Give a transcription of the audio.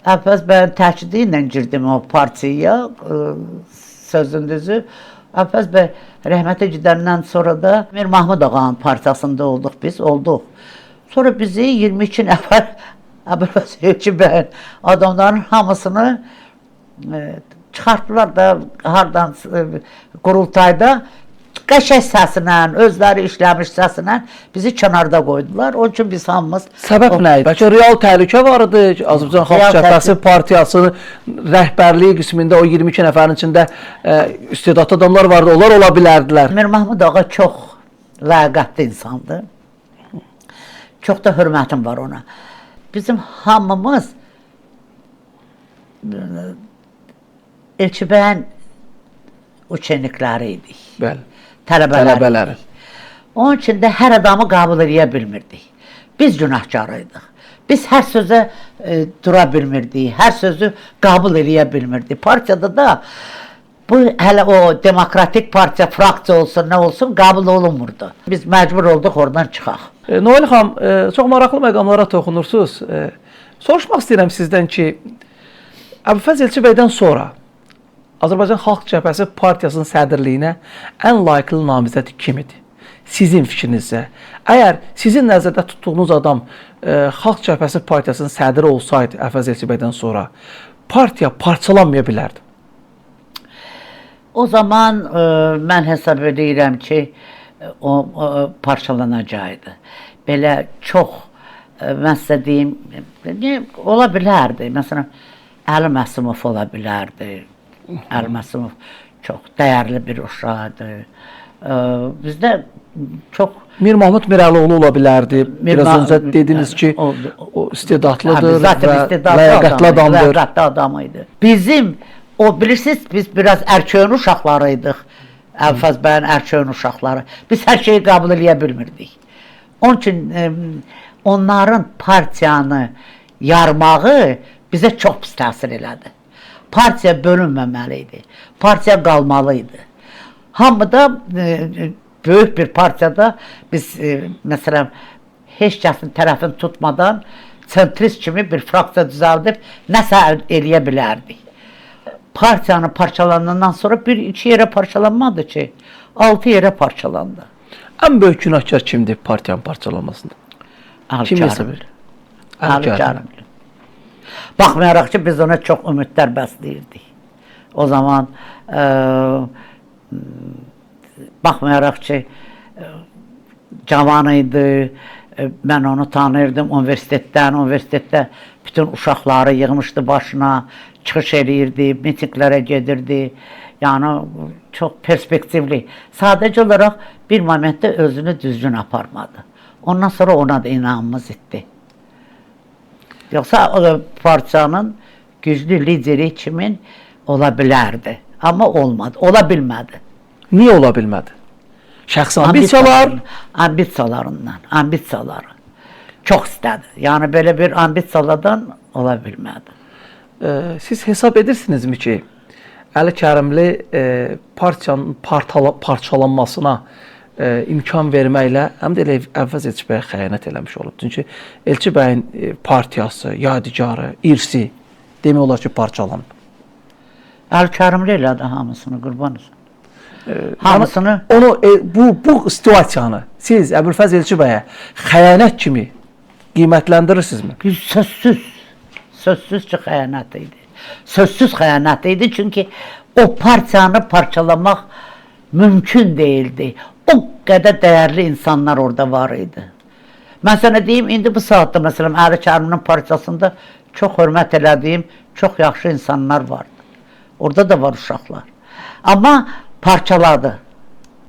Əvvəl mən təkidi ilə girdim o partiyaya, sözün düzü. Əvvəl bəy rəhmətə gedəndən sonra da Mir Mahmud ağanın partiyasında olduq. Sonra bizi 22 nəfər Əbülfəz bəyin adamların hamısını çıxartdılar da hardan qurultayda qəşəng səsinlə, özləri işləmiş səsinlə bizi kənarda qoydular. Onun üçün biz hamımız... Səbəb nə idi? Bəlkə real təhlükə var idi. Azərbaycan Xalq Cəbhəsi partiyasının rəhbərliyi qismində o 22 nəfərin içində istedadlı adamlar vardı. Onlar ola bilərdilər. Mir Mahmud ağa çox ləyaqətli insandır. Çox da hörmətim var ona. Bizim hamımız Elçi bəyin uçenlikləri idik. Bəli. Tələbələri. Onun üçün də hər adamı qəbul edə bilmirdik. Biz günahkarıydıq. Biz hər sözə dura bilmirdik, hər sözü qəbul edə bilmirdik. Partiyada da bu hələ o demokratik partiya fraksiya olsun, nə olsun, qəbul olunmurdu. Biz məcbur olduq oradan çıxaq. Noel xanım, çox maraqlı məqamlara toxunursunuz. Soruşmaq istəyirəm sizdən ki, Əbülfəz Elçi bəydən sonra Azərbaycan Xalq Cəbhəsi partiyasının sədrliyinə ən layiqli namizəd kim idi? Sizin fikrinizcə, əgər sizin nəzərdə tutduğunuz adam Xalq Cəbhəsi partiyasının sədri olsaydı Əbülfəz Elçi bəydən sonra, partiya parçalanmaya bilərdi. O zaman mən hesab edirəm ki, o parçalanacaqdı. Belə çox, mən sizə deyim, ola bilərdi. Məsələn, Əli Məsumov ola bilərdi. Əli Məsumov çox dəyərli bir uşaqdır. Bizdə çox... Mir Mahmud Mirəlioğlu ola bilərdi. Biraz öncə dediniz ki, o istedadlıdır və ləyaqətli adamdır. Ləyaqətli adamıydı. Bizim, bilirsiniz, biz biraz ərköyün uşaqlarıydıq. Əbülfəz bəyin ərköyün uşaqları. Biz hər şeyi qəbul edə bilmirdik. Onun üçün onların partiyanı yarmağı bizə çox pis təsir elədi. Partiya bölünməməli idi. Partiya qalmalıydı. Hamıda böyük bir partiyada biz məsələn heç kəsin tərəfini tutmadan sentrist kimi bir fraksiya düzəldib nəsə eləyə bilərdik. Partiyanı parçalanandan sonra iki yerə parçalanmadı ki, 6 yerə parçalandı. Ən böyük günahkar kimdir partiyanın parçalanmasında? Kim hesab edir? Əli Kərimli. Baxmayaraq ki, biz ona çox ümidlər bəsləyirdik. O zaman baxmayaraq ki, cavan idi, mən onu tanıyırdım universitetdə bütün uşaqları yığmışdı başına, çıxış eləyirdi, mitinglərə gedirdi. Yəni, çox perspektivli. Sadəcə olaraq bir momentdə özünü düzgün aparmadı. Ondan sonra ona da inamımız etdi. Yoxsa partiyanın güclü lideri kimin ola bilərdi. Amma olmadı, ola bilmədi. Niyə ola bilmədi? Şəxsi ambisiyalar? Ambisiyaları. Çox istədi. Yəni, belə bir ambisiyalardan ola bilmədi. Siz hesab edirsinizmi ki, Əli Kərimli partiyanın parçalanmasına imkan verməklə həm də elə Əbülfəz Elçi bəyə xəyanət eləmiş olub. Çünki Elçi bəyin partiyası, yadigarı, irsi demək olar ki, parçalanıb. Əli Kərimli elədi hamısını, qurban olsun. Hamısını... Bu situasiyanı siz Əbülfəz Elçi bəyə xəyanət kimi qiymətləndirirsizmi? Sözsüz ki, xəyanət idi. Sözsüz xəyanət idi, çünki o partiyanı parçalamaq mümkün deyildi. O qədər dəyərli insanlar orada var idi. Mən sənə deyim, indi bu saatda, məsələn, Əli Kərimlinin partiyasında çox hörmət elədiyim, çox yaxşı insanlar vardı. Orada da var uşaqlar. Amma parçaladı.